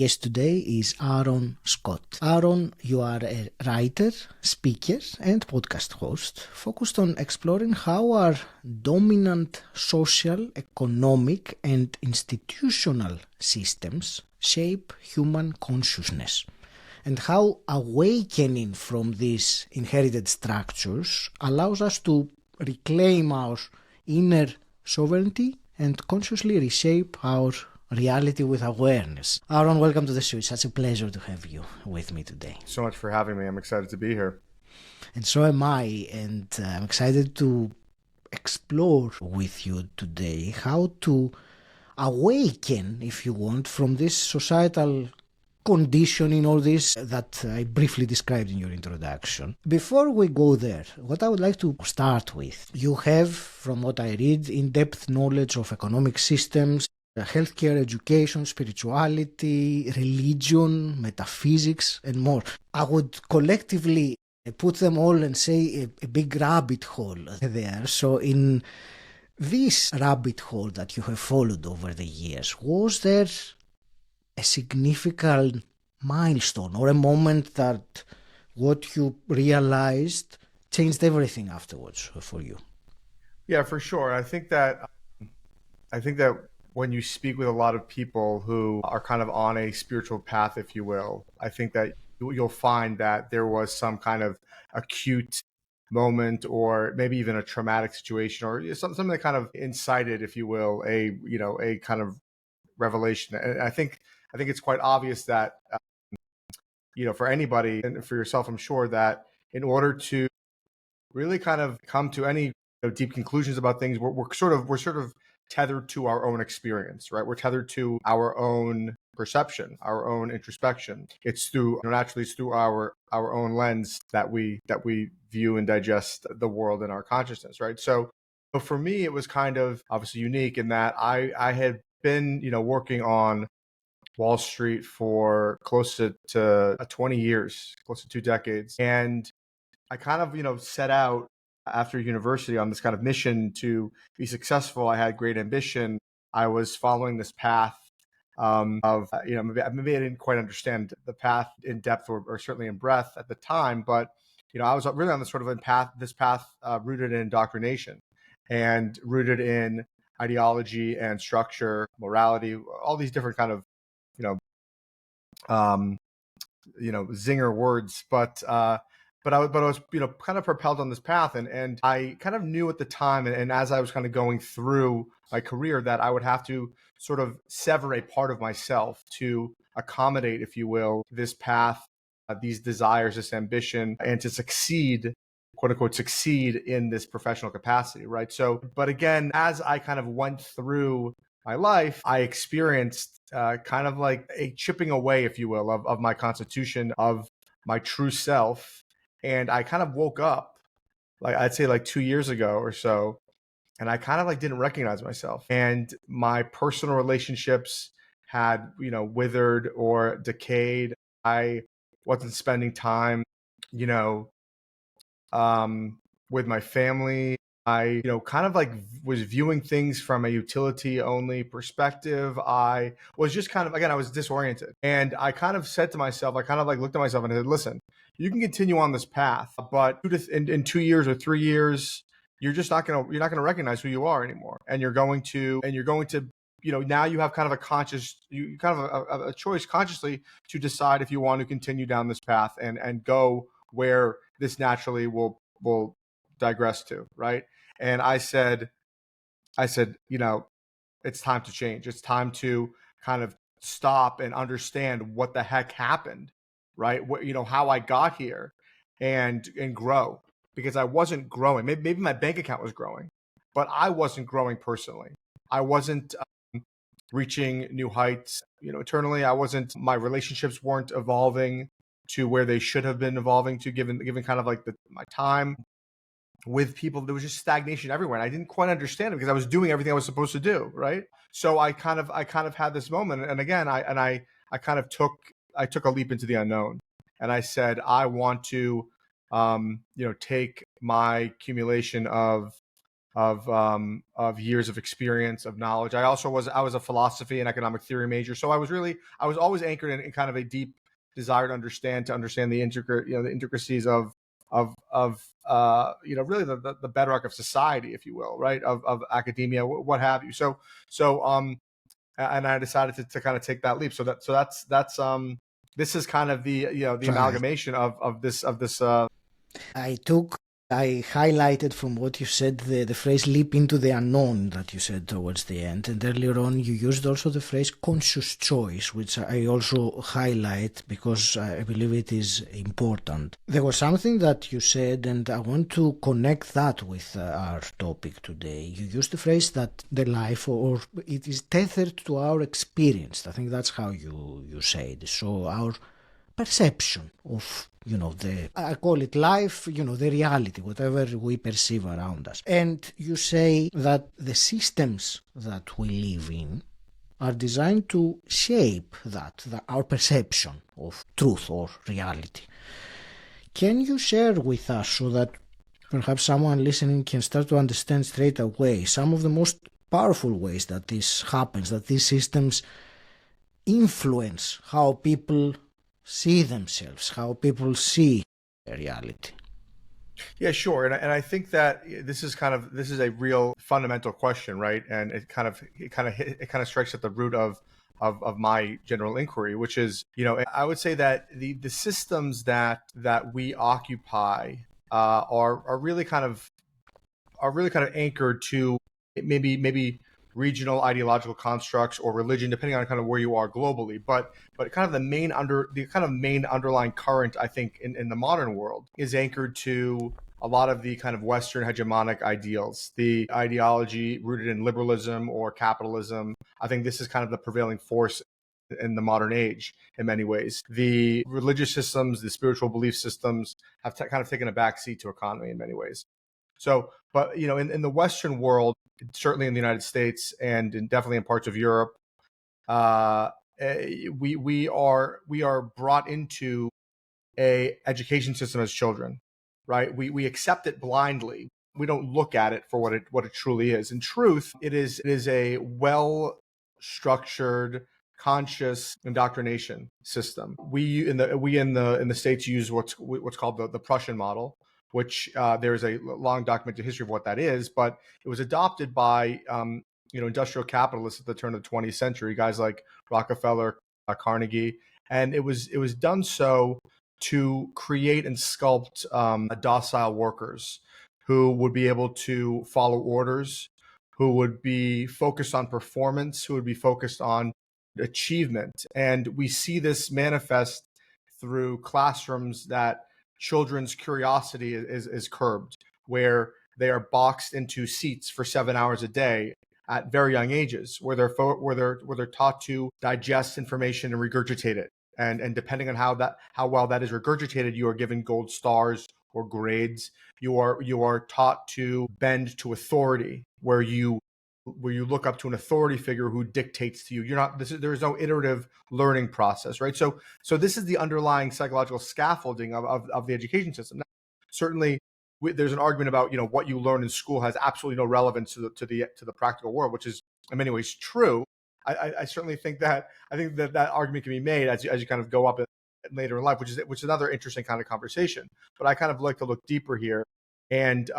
guest today is Aaron Scott. Aaron, you are a writer, speaker, and podcast host focused on exploring how our dominant social, economic, and institutional systems shape human consciousness, and how awakening from these inherited structures allows us to reclaim our inner sovereignty and consciously reshape our reality with awareness. Aaron, welcome to the show. It's such a pleasure to have you with me today. So much for having me. I'm excited to be here. And so am I, and I'm excited to explore with you today how to awaken, if you want, from this societal conditioning, all this that I briefly described in your introduction. Before we go there, what I would like to start with, you have, from what I read, in-depth knowledge of economic systems, healthcare, education, spirituality, religion, metaphysics, and more. I would collectively put them all and say a big rabbit hole there. So in this rabbit hole that you have followed over the years, was there a significant milestone or a moment that what you realized changed everything afterwards for you? Yeah, for sure. I think that when you speak with a lot of people who are kind of on a spiritual path, if you will, I think that you'll find that there was some kind of acute moment or maybe even a traumatic situation or something that kind of incited, if you will, a kind of revelation. And I think it's quite obvious that, for anybody and for yourself, I'm sure that in order to really kind of come to any deep conclusions about things, we're sort of tethered to our own experience, right? We're tethered to our own perception, our own introspection. It's through our own lens that we view and digest the world and our consciousness, right? So for me, it was kind of obviously unique in that I had been, working on Wall Street for close to 20 years, close to 2 decades. And I kind of, set out after university on this kind of mission to be successful. I had great ambition. I was following this path of, maybe I didn't quite understand the path in depth or certainly in breadth at the time, but, I was really on this sort of path rooted in indoctrination and rooted in ideology and structure, morality, all these different kind of, zinger words, but I was, kind of propelled on this path, and I kind of knew at the time, and as I was kind of going through my career, that I would have to sort of sever a part of myself to accommodate, if you will, this path, these desires, this ambition, and to succeed, quote unquote, succeed in this professional capacity, right? So, but again, as I kind of went through my life, I experienced kind of like a chipping away, if you will, of my constitution, of my true self. And I kind of woke up, like I'd say like 2 years ago or so, and I kind of like didn't recognize myself. And my personal relationships had, withered or decayed. I wasn't spending time, with my family. I, kind of like was viewing things from a utility only perspective. I was just kind of, again, I was disoriented. And I kind of said to myself, I kind of like looked at myself and said, listen, you can continue on this path, but in 2 years or 3 years, you're not going to recognize who you are anymore. And you're going to, now you have kind of a choice consciously to decide if you want to continue down this path and go where this naturally will digress to, right? And I said, it's time to change. It's time to kind of stop and understand what the heck happened, right? What, how I got here and grow, because I wasn't growing. Maybe my bank account was growing, but I wasn't growing personally. I wasn't reaching new heights, internally. My relationships weren't evolving to where they should have been evolving to, given kind of like my time with people. There was just stagnation everywhere, and I didn't quite understand it because I was doing everything I was supposed to do, right? So I kind of had this moment, and again, I took a leap into the unknown, and I said, I want to take my accumulation of of years of experience, of knowledge. I was a philosophy and economic theory major, so I was always anchored in kind of a deep desire to understand the intricacies of really the bedrock of society, if you will, right, of academia, what have you. So and I decided to kind of take that leap. So that's this is kind of the Right. amalgamation of this. I highlighted from what you said the phrase leap into the unknown that you said towards the end. And earlier on, you used also the phrase conscious choice, which I also highlight because I believe it is important. There was something that you said, and I want to connect that with our topic today. You used the phrase that the life, or it is tethered to our experience. I think that's how you said. So our perception of I call it life, the reality, whatever we perceive around us. And you say that the systems that we live in are designed to shape our perception of truth or reality. Can you share with us, so that perhaps someone listening can start to understand straight away, some of the most powerful ways that this happens, that these systems influence how people see themselves, how people see reality? Yeah, sure. And I think that this is a real fundamental question, right? And it kind of strikes at the root of my general inquiry, which is, I would say that the systems that we occupy are really kind of anchored to maybe regional ideological constructs or religion, depending on kind of where you are globally. But kind of the main underlying current, I think, in the modern world is anchored to a lot of the kind of Western hegemonic ideals, the ideology rooted in liberalism or capitalism. I think this is kind of the prevailing force in the modern age in many ways. The religious systems, the spiritual belief systems have kind of taken a backseat to economy in many ways. So, but in the Western world, certainly in the United States and definitely in parts of Europe, we are brought into a education system as children, right? We accept it blindly. We don't look at it for what it truly is. In truth, it is a well structured, conscious indoctrination system. We in the States use what's called the Prussian model, which there's a long documented history of what that is, but it was adopted by industrial capitalists at the turn of the 20th century, guys like Rockefeller, Carnegie, and it was done so to create and sculpt docile workers who would be able to follow orders, who would be focused on performance, who would be focused on achievement. And we see this manifest through classrooms that children's curiosity is curbed, where they are boxed into seats for 7 hours a day at very young ages, where they're taught to digest information and regurgitate it. And depending on how well that is regurgitated, you are given gold stars or grades. You are taught to bend to authority, where you look up to an authority figure who dictates to you. There is no iterative learning process, right? So this is the underlying psychological scaffolding of the education system. Now, certainly, there's an argument about what you learn in school has absolutely no relevance to the practical world, which is in many ways true. I certainly think that argument can be made as you kind of go up later in life, which is another interesting kind of conversation. But I kind of like to look deeper here, and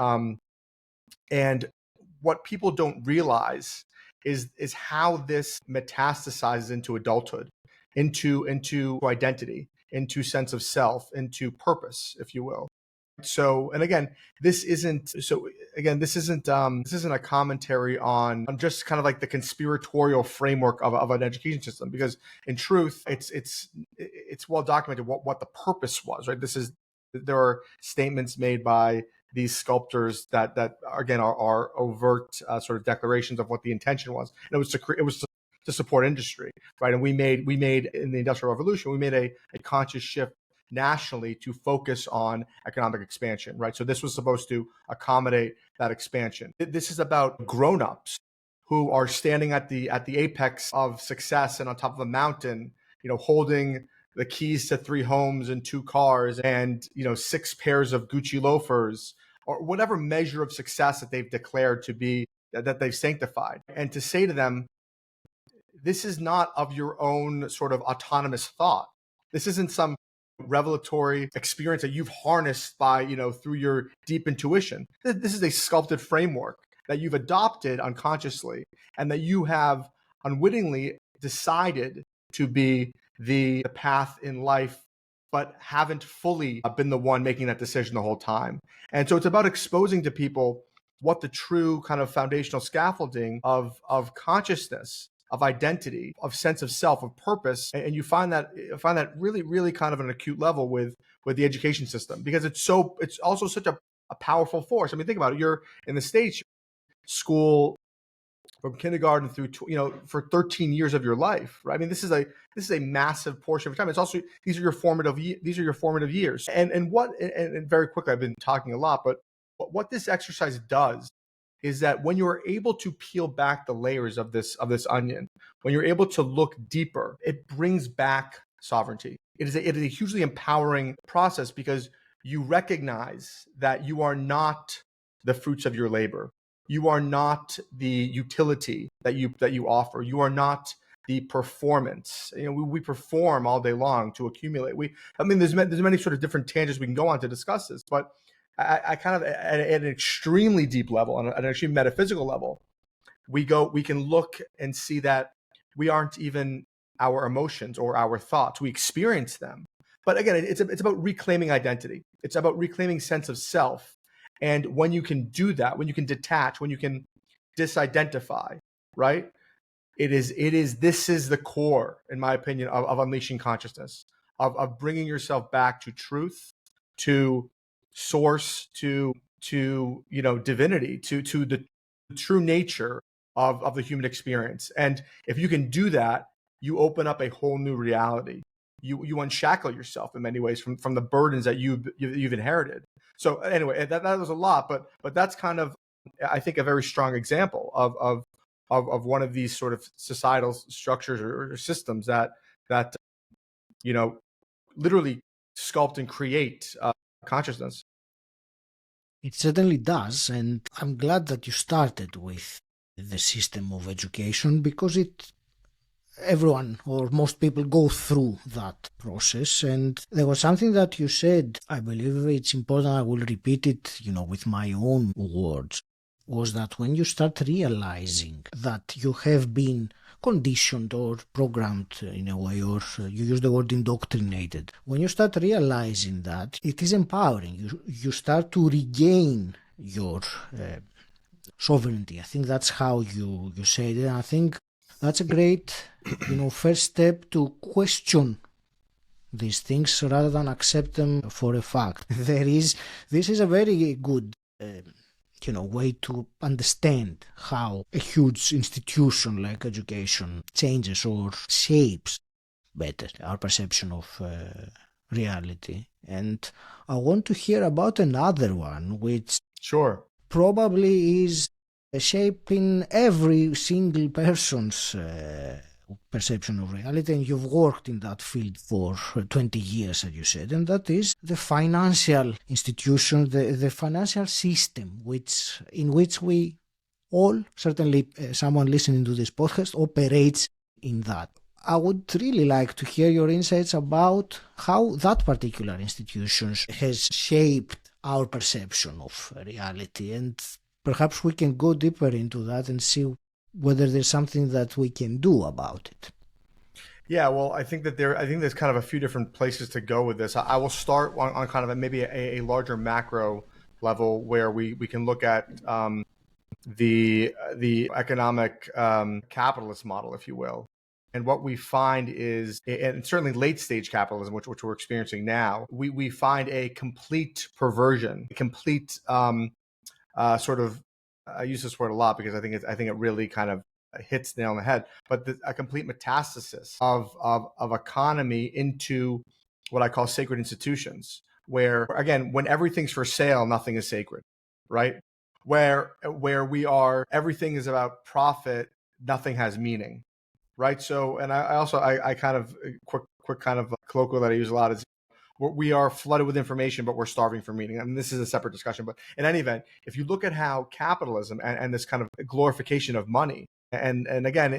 what people don't realize is how this metastasizes into adulthood, into identity, into sense of self, into purpose, if you will. So, and again, this isn't a commentary on just kind of like the conspiratorial framework of an education system, because in truth, it's well documented what the purpose was, right? There are statements made by these sculptors that again are overt sort of declarations of what the intention was, and it was to support industry, right? And we made in the Industrial Revolution, we made a conscious shift nationally to focus on economic expansion, right? So this was supposed to accommodate that expansion. This is about grown-ups who are standing at the apex of success and on top of a mountain, holding the keys to 3 homes and 2 cars and 6 pairs of Gucci loafers, or whatever measure of success that they've declared to be, that they've sanctified, and to say to them, this is not of your own sort of autonomous thought. This isn't some revelatory experience that you've harnessed by, through your deep intuition. This is a sculpted framework that you've adopted unconsciously and that you have unwittingly decided to be the path in life, but haven't fully been the one making that decision the whole time. And so it's about exposing to people what the true kind of foundational scaffolding of consciousness, of identity, of sense of self, of purpose, and you find that really, really kind of an acute level with the education system, because it's also such a powerful force. I mean, think about it. You're in the States, school from kindergarten through for 13 years of your life, right? I mean, this is a massive portion of your time. It's also these are your formative years. And very quickly, I've been talking a lot, but what this exercise does is that when you're able to peel back the layers of this onion, when you're able to look deeper, it brings back sovereignty. It is a hugely empowering process, because you recognize that you are not the fruits of your labor. You are not the utility that you offer. You are not the performance. We perform all day long to accumulate. There's many sort of different tangents we can go on to discuss this, but I kind of at an extremely deep level, on an extreme metaphysical level, we can look and see that we aren't even our emotions or our thoughts. We experience them, but again, it's about reclaiming identity. It's about reclaiming sense of self. And when you can do that, when you can detach, when you can disidentify, right? This is the core, in my opinion, of unleashing consciousness, of bringing yourself back to truth, to source, to divinity, to the true nature of the human experience. And if you can do that, you open up a whole new reality. You unshackle yourself in many ways from the burdens that you've inherited. So anyway, that was a lot, but that's kind of, I think, a very strong example of one of these sort of societal structures or systems that literally sculpt and create consciousness. It certainly does, and I'm glad that you started with the system of education, because everyone or most people go through that process. And there was something that you said, I believe it's important, I will repeat it, with my own words, was that when you start realizing that you have been conditioned or programmed in a way, or you use the word indoctrinated, when you start realizing that, it is empowering. You start to regain your sovereignty. I think that's how you said it. And I think that's a great, first step to question these things rather than accept them for a fact. This is a very good, way to understand how a huge institution like education changes or shapes better our perception of reality. And I want to hear about another one, which Sure. probably is shaping every single person's perception of reality, and you've worked in that field for 20 years, as you said, and that is the financial institution, the financial system in which we all, certainly someone listening to this podcast, operates in that. I would really like to hear your insights about how that particular institution has shaped our perception of reality, and perhaps we can go deeper into that and see whether there's something that we can do about it. Yeah, well, I think there's kind of a few different places to go with this. I will start on kind of maybe a larger macro level, where we can look at the economic capitalist model, if you will. And what we find is, and certainly late stage capitalism, which we're experiencing now, we find a complete perversion, a complete sort of, I use this word a lot because I think it really kind of hits nail on the head, but a complete metastasis of economy into what I call sacred institutions, where, again, when everything's for sale, nothing is sacred, right? Where we are, everything is about profit, nothing has meaning, right? So, and I also kind of quick kind of colloquial that I use a lot is, we are flooded with information, but we're starving for meaning. I mean, this is a separate discussion, but in any event, if you look at how capitalism and this kind of glorification of money, and again,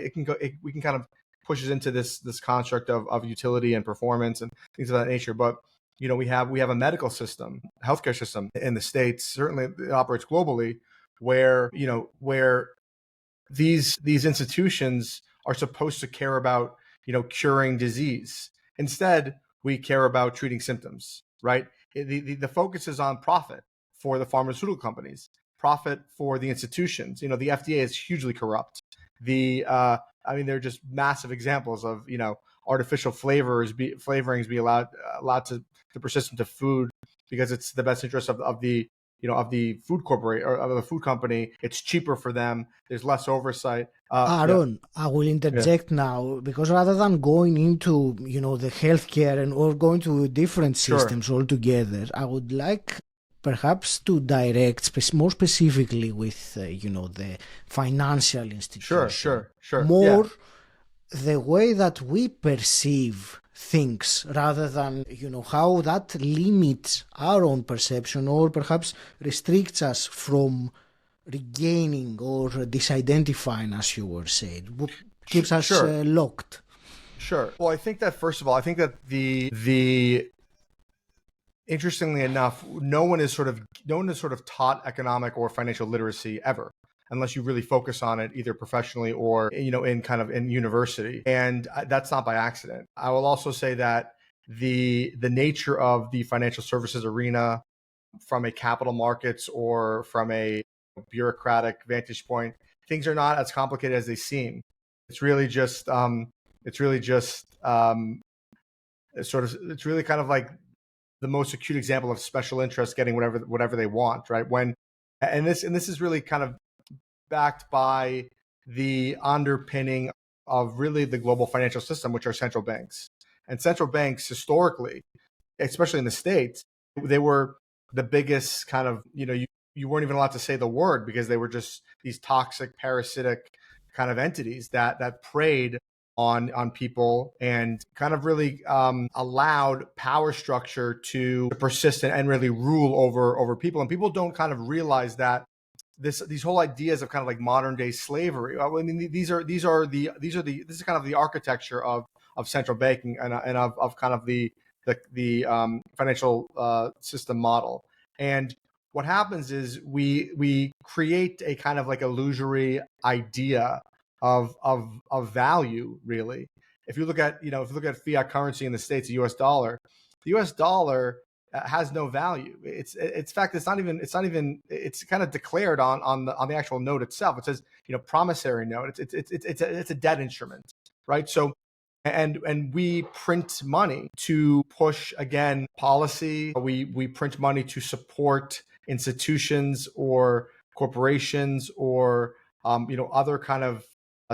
we can kind of pushes into this construct of utility and performance and things of that nature. But we have a medical system, healthcare system in the States, certainly it operates globally, where these institutions are supposed to care about curing disease. Instead, we care about treating symptoms, right? The focus is on profit for the pharmaceutical companies, profit for the institutions. The FDA is hugely corrupt. They're just massive examples of artificial flavorings be allowed to persist into food because it's the best interest of the food corporation or of the food company. It's cheaper for them. There's less oversight. Aaron, I will interject now, because rather than going into the healthcare or going to different systems altogether, I would like perhaps to direct more specifically with the financial institution. Sure. More the way that we perceive things, rather than how that limits our own perception or perhaps restricts us from regaining or disidentifying, as you were saying, keeps us locked. Sure. Well, I think that first of all, the interestingly enough, no one is sort of taught economic or financial literacy ever, unless you really focus on it either professionally or in university, and that's not by accident. I will also say that the nature of the financial services arena, from a capital markets or from a bureaucratic vantage point, things are not as complicated as they seem. It's really kind of like the most acute example of special interest getting whatever they want, right? This is really kind of backed by the underpinning of really the global financial system, which are central banks. And central banks historically, especially in the States, they were the biggest kind of, you weren't even allowed to say the word because they were just these toxic, parasitic kind of entities that preyed on people and kind of really allowed power structure to persist and really rule over people. And people don't kind of realize that these whole ideas of kind of like modern day slavery. I mean, this is kind of the architecture of central banking and of kind of the financial system model. And what happens is we create a kind of like illusory idea of value, really. If you look at fiat currency in the States, the US dollar has no value. It's kind of declared on the actual note itself. It says promissory note. It's a debt instrument, right? So and we print money to push, again, policy. We print money to support institutions or corporations or other kind of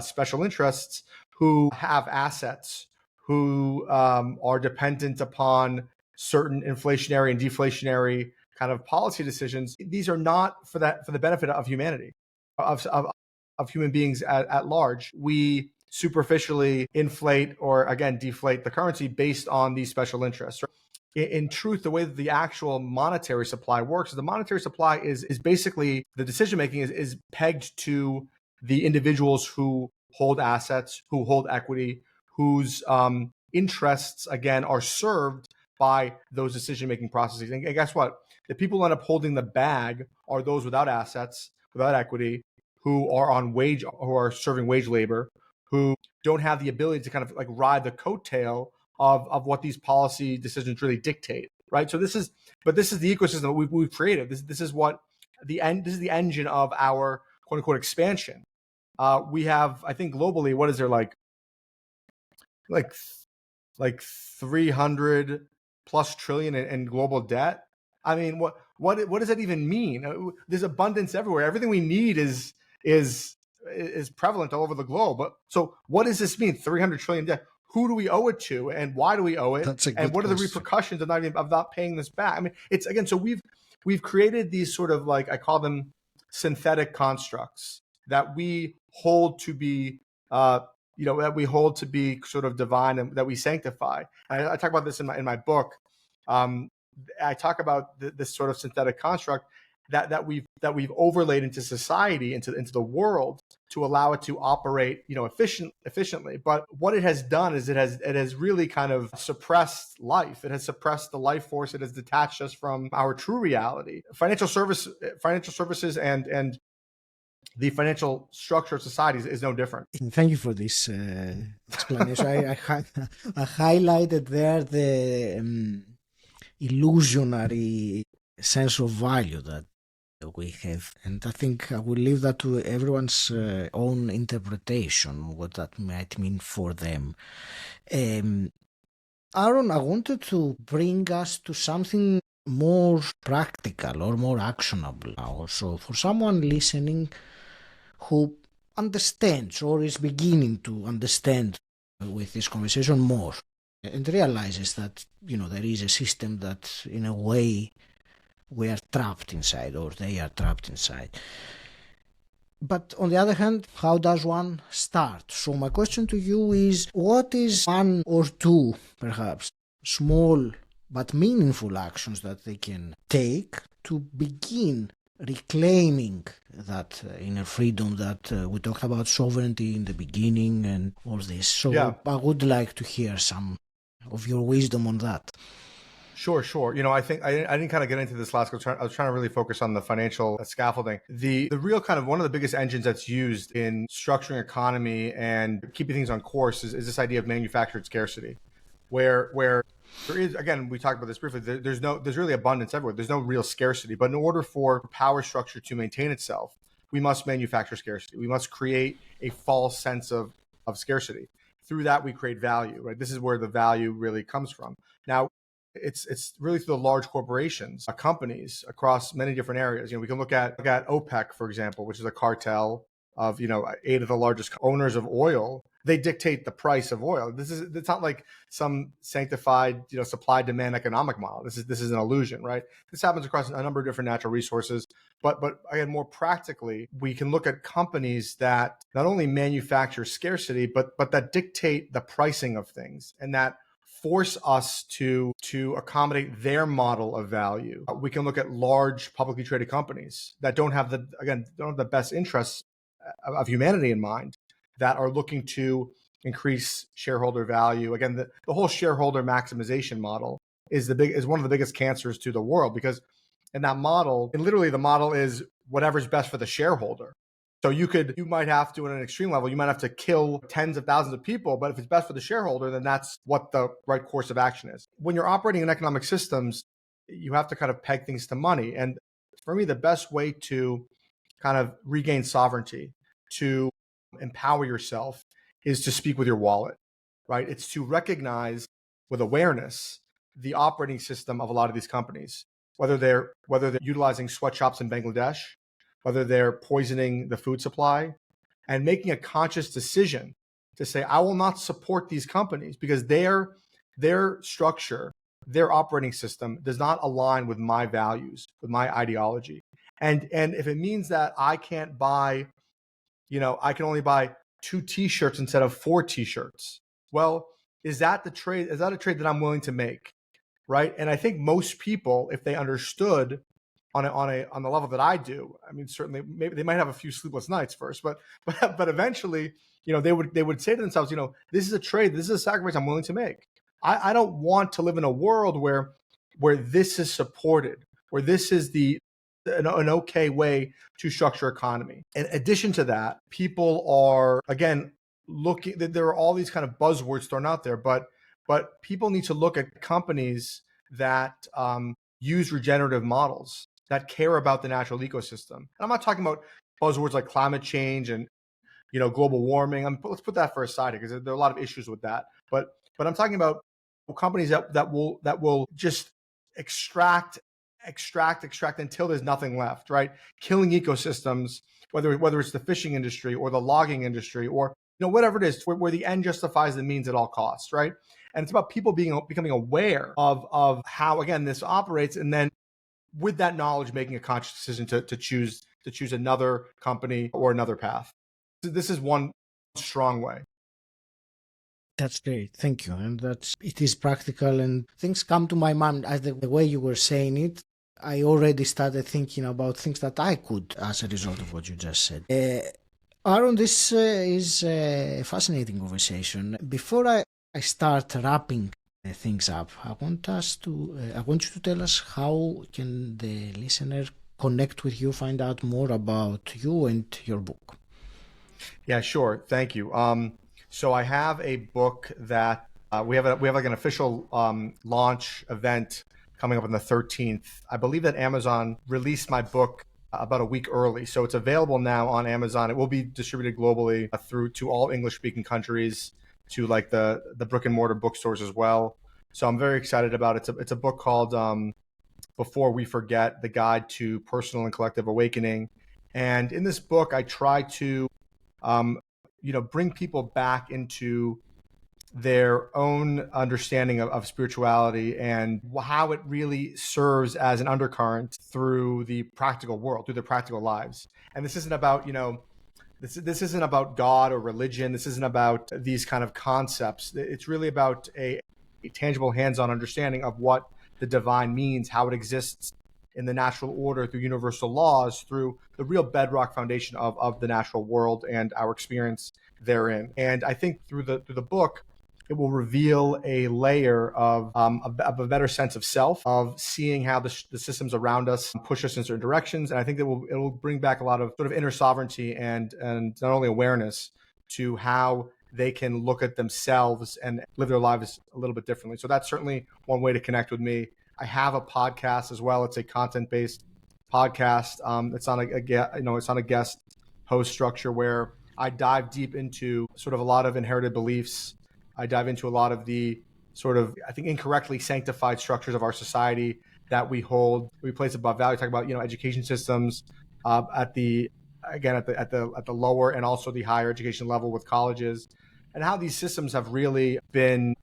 special interests who have assets, who are dependent upon certain inflationary and deflationary kind of policy decisions. These are not for the benefit of humanity, of human beings at large. We superficially inflate or, again, deflate the currency based on these special interests. In truth, the way that the actual monetary supply works is the monetary supply is basically the decision making is pegged to the individuals who hold assets, who hold equity, whose interests, again, are served by those decision-making processes. And guess what? The people who end up holding the bag are those without assets, without equity, who are serving wage labor, who don't have the ability to kind of like ride the coattail of what these policy decisions really dictate, right? So this is the ecosystem we've created. This is the engine of our quote unquote expansion. We have, I think, globally, what is there like 300 plus trillion in global debt. I mean, what does that even mean? There's abundance everywhere. Everything we need is prevalent all over the globe. But so what does this mean? 300 trillion debt. Who do we owe it to, and why do we owe it? And what are the repercussions of not paying this back? I mean, it's, again, so we've created these sort of, like, I call them synthetic constructs that we hold to be that we hold to be sort of divine and that we sanctify. And I talk about this in my book. I talk about this sort of synthetic construct that we've overlaid into society, into the world, to allow it to operate, efficiently. But what it has done is it has really kind of suppressed life. It has suppressed the life force. It has detached us from our true reality. Financial services and the financial structure of society is no different. Thank you for this explanation. I highlighted there the illusionary sense of value that we have, and I think I will leave that to everyone's own interpretation, what that might mean for them. Aaron, I wanted to bring us to something more practical or more actionable now. So for someone listening who understands or is beginning to understand with this conversation more and realizes that, there is a system that in a way we are trapped inside, or they are trapped inside. But on the other hand, how does one start? So my question to you is, what is one or two, perhaps, small but meaningful actions that they can take to begin reclaiming that inner freedom that we talked about, sovereignty in the beginning and all this? So Yeah. I would like to hear some of your wisdom on that. Sure. I think I didn't kind of get into this last. I was trying to really focus on the financial scaffolding. The real kind of one of the biggest engines that's used in structuring economy and keeping things on course is this idea of manufactured scarcity, where there is, again, we talked about this briefly. There's really abundance everywhere. There's no real scarcity, but in order for power structure to maintain itself, we must manufacture scarcity. We must create a false sense of scarcity. Through that, we create value. Right. This is where the value really comes from. Now, it's really through the large corporations, companies across many different areas. We can look at OPEC, for example, which is a cartel of 8 of the largest owners of oil. They dictate the price of oil. It's not like some sanctified supply demand economic model. This is an illusion, right? This happens across a number of different natural resources. But again, more practically, we can look at companies that not only manufacture scarcity, but that dictate the pricing of things, and that force us to accommodate their model of value. We can look at large publicly traded companies that don't have the best interests of humanity in mind, that are looking to increase shareholder value. Again, the whole shareholder maximization model is one of the biggest cancers to the world, because in that model, and literally the model is whatever's best for the shareholder. So you might have to, at an extreme level, you might have to kill tens of thousands of people, but if it's best for the shareholder, then that's what the right course of action is. When you're operating in economic systems, you have to kind of peg things to money. And for me, the best way to kind of regain sovereignty, to empower yourself, is to speak with your wallet, right? It's to recognize with awareness the operating system of a lot of these companies, whether they're utilizing sweatshops in Bangladesh, whether they're poisoning the food supply, and making a conscious decision to say, I will not support these companies because their structure, their operating system does not align with my values, with my ideology. And if it means that I can't buy, I can only buy 2 t-shirts instead of 4 t-shirts, well, is that a trade that I'm willing to make? Right. And I think most people, if they understood on the level that I do, I mean, certainly maybe they might have a few sleepless nights first, but eventually, they would say to themselves, this is a trade, this is a sacrifice I'm willing to make. I don't want to live in a world where this is supported, where this is an okay way to structure economy. In addition to that, people are, again, looking, there are all these kind of buzzwords thrown out there, but people need to look at companies that use regenerative models, that care about the natural ecosystem. And I'm not talking about buzzwords like climate change and global warming. Let's put that for aside, because there are a lot of issues with that. But I'm talking about companies that will just extract until there's nothing left, right? Killing ecosystems, whether it's the fishing industry or the logging industry, or whatever it is, where the end justifies the means at all costs, right? And it's about people becoming aware of how, again, this operates, and then with that knowledge, making a conscious decision to choose another company or another path. This is one strong way. That's great. Thank you. And it is practical and things come to my mind as the way you were saying it. I already started thinking about things that I could as a result of what you just said. Aaron, this is a fascinating conversation. Before I start wrapping things up, I want you to tell us how can the listener connect with you, find out more about you and your book. Yeah, sure. Thank you. So I have a book that we have like an official launch event coming up on the 13th. I believe that Amazon released my book about a week early, so it's available now on Amazon. It will be distributed globally through to all English-speaking countries, to like the brick and mortar bookstores as well. So I'm very excited about it. It's a book called Before We Forget: The Guide to Personal and Collective Awakening. And in this book, I try to bring people back into their own understanding of spirituality and how it really serves as an undercurrent through the practical world, through their practical lives. And this isn't about, this isn't about God or religion. This isn't about these kind of concepts. It's really about a tangible, hands-on understanding of what the divine means, how it exists in the natural order, through universal laws, through the real bedrock foundation of the natural world and our experience therein. And I think through the book, it will reveal a layer of a better sense of self, of seeing how the systems around us push us in certain directions. And I think that it will bring back a lot of sort of inner sovereignty and not only awareness to how they can look at themselves and live their lives a little bit differently. So that's certainly one way to connect with me. I have a podcast as well. It's a content-based podcast. It's on a guest host structure where I dive deep into sort of a lot of inherited beliefs. I dive into a lot of the sort of, I think, incorrectly sanctified structures of our society that we hold, we place above value. Talk about education systems at the lower and also the higher education level with colleges, and how these systems have really been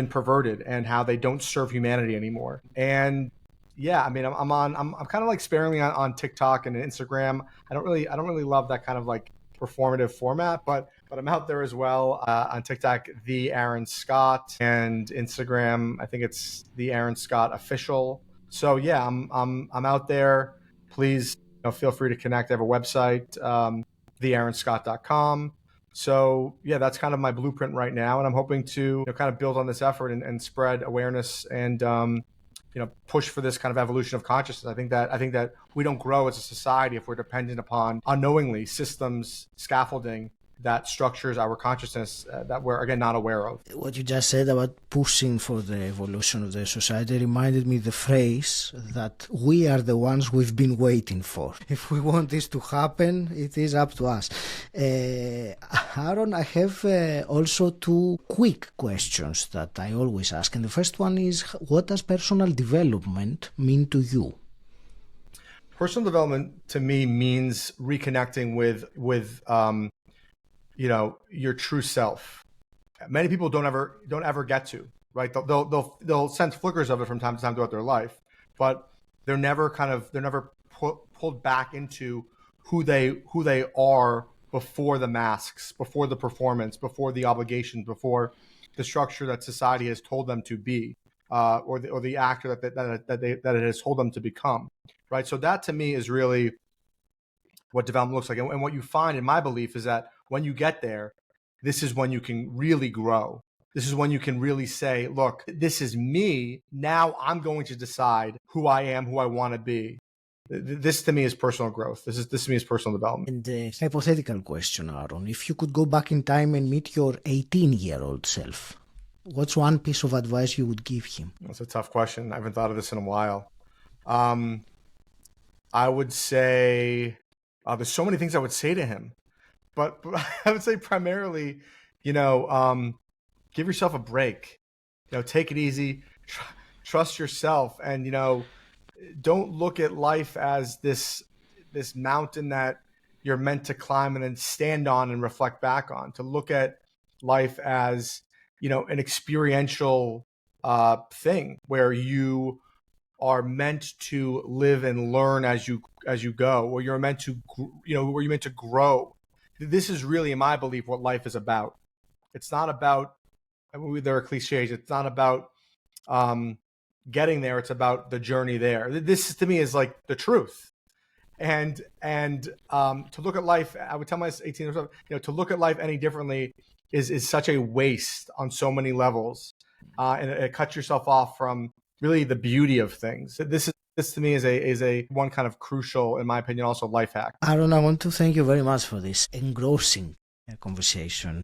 perverted and how they don't serve humanity anymore. And yeah, I mean, I'm kind of like sparingly on TikTok and Instagram. I don't really love that kind of like performative format, but I'm out there as well on TikTok, the Aaron Scott, and Instagram, I think it's the Aaron Scott Official. So yeah, I'm out there. Please feel free to connect. I have a website, theaaronscott.com. So yeah, that's kind of my blueprint right now, and I'm hoping to kind of build on this effort and spread awareness and push for this kind of evolution of consciousness. I think that we don't grow as a society if we're dependent upon unknowingly systems, scaffolding that structures our consciousness that we're again not aware of. What you just said about pushing for the evolution of the society reminded me the phrase that we are the ones we've been waiting for. If we want this to happen, it is up to us. Aaron, I have also two quick questions that I always ask. And the first one is, what does personal development mean to you? Personal development to me means reconnecting with your true self. Many people don't ever get to, right? They'll sense flickers of it from time to time throughout their life, but they're never pulled back into who they are before the masks, before the performance, before the obligations, before the structure that society has told them to be, or the actor that it has told them to become, right? So that to me is really what development looks like. And what you find, in my belief, is that when you get there, this is when you can really grow. This is when you can really say, look, this is me. Now I'm going to decide who I am, who I want to be. This to me is personal growth. This to me is personal development. And a hypothetical question, Aaron. If you could go back in time and meet your 18-year-old self, what's one piece of advice you would give him? That's a tough question. I haven't thought of this in a while. I would say there's so many things I would say to him, but I would say primarily, give yourself a break. Take it easy, trust yourself, and don't look at life as this mountain that you're meant to climb and then stand on and reflect back on. To look at life as an experiential thing where you are meant to live and learn as you go, or you're meant to where you're meant to grow. This is really, in my belief, what life is about. It's not about there are cliches. It's not about getting there. It's about the journey there. This to me is like the truth. And to look at life, I would tell my 18 or so, to look at life any differently is such a waste on so many levels, and it cuts yourself off from really the beauty of things. This to me is a one kind of crucial, in my opinion, also life hack. Aaron, I want to thank you very much for this engrossing conversation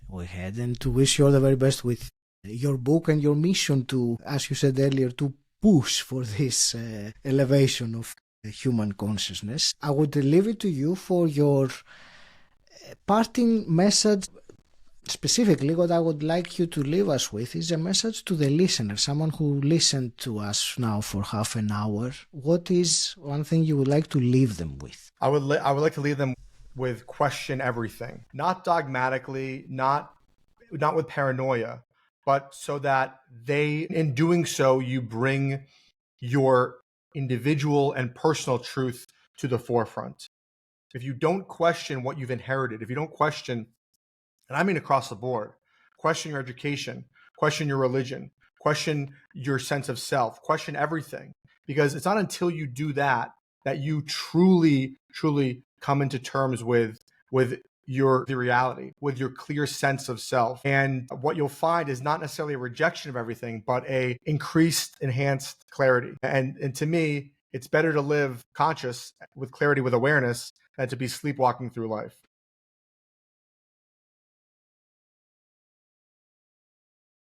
we had, and to wish you all the very best with your book and your mission to, as you said earlier, to push for this elevation of human consciousness. I would leave it to you for your parting message. Specifically, what I would like you to leave us with is a message to the listener, someone who listened to us now for half an hour. What is one thing you would like to leave them with? I would like to leave them with question everything, not dogmatically, not with paranoia, but so that in doing so, you bring your individual and personal truth to the forefront. If you don't question what you've inherited, if you don't question, and I mean across the board, question your education, question your religion, question your sense of self, question everything. Because it's not until you do that you truly, truly come into terms with your reality, with your clear sense of self. And what you'll find is not necessarily a rejection of everything, but a increased, enhanced clarity. And to me, it's better to live conscious with clarity, with awareness, than to be sleepwalking through life.